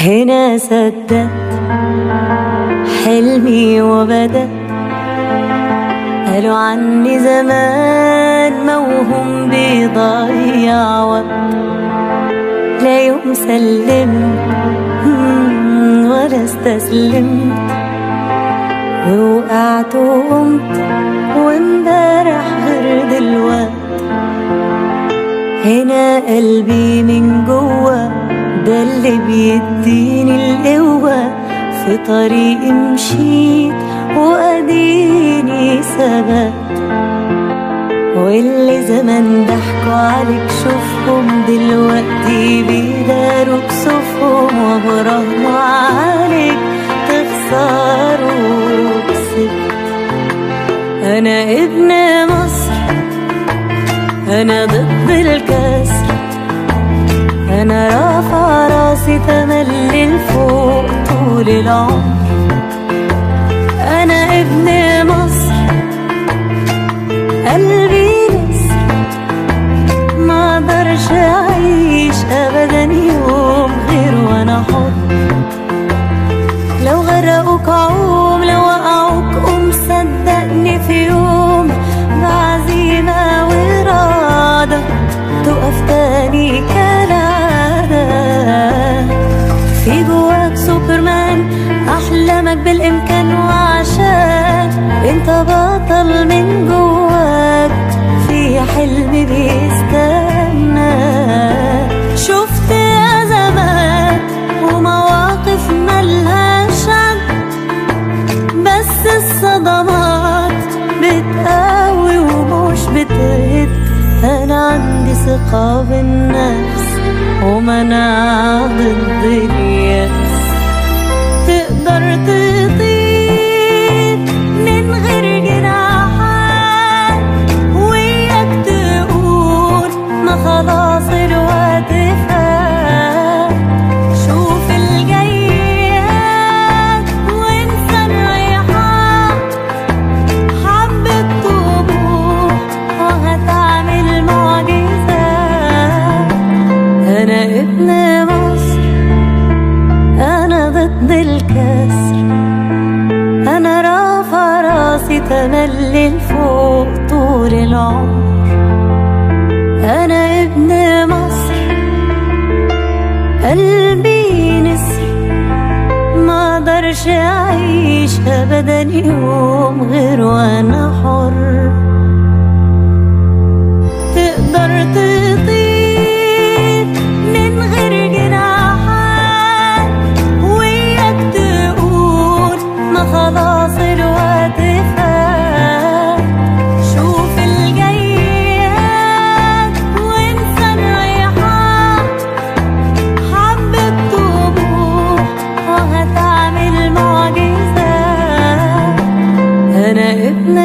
هنا صدقت حلمي وبدأ. قالوا عني زمان موهوم بيضيع وقت، لا يوم سلمت ولا استسلمت، ووقعت وقمت وامبارح غير دلوقت. هنا قلبي من جوا ده اللي بيديني القوة، في طريقي مشيت وأديني ثبت. واللي زمان ضحكوا عليك شوفهم دلوقتي بيداروا كسوفهم، وبراهنوا عليك تخسروا كسبت. أنا ابن مصر، أنا ضد الكسر، أنا رافع راسي تملي لفوق طول العمر. أنا ابن مصر قلبي نسر، ما اقدرش أعيش أبدا يوم غير وأنا حر. لو غرقوك عوم، لو وقعوك قوم، صدقني في يوم بعزيمة وإرادة تقف تاني كالعادة. في جواك سوبرمان، أحلامك بالإمكان، وعشان انت بطل من جواك في حلم بيستنى. شفت أزمات ومواقف ملهاش عد، بس الصدمات بتقوي ومش بتهد. أنا عندي ثقة بالنفس ومناعة ضد اليأس. تقدر تطير من غير جناحات، وياك تقول ما خلاص الوقت فات. شوف الجايات وانسى الرايحات، حبة طموح وهتعمل معجزات. أنا ابن مصر، أنا ضد الكسر، أنا رافع راسي تملي لفوق طول العمر. أنا ابن مصر قلبي نسر، ما اقدرش أعيش أبدا يوم غير وأنا حر. تقدر تطير من غير جناحات، وياك تقول ما خلاص الوقت فات. شوف الجايات وانسى الرايحات، حبة طموح وهتعمل معجزات. أنا ابن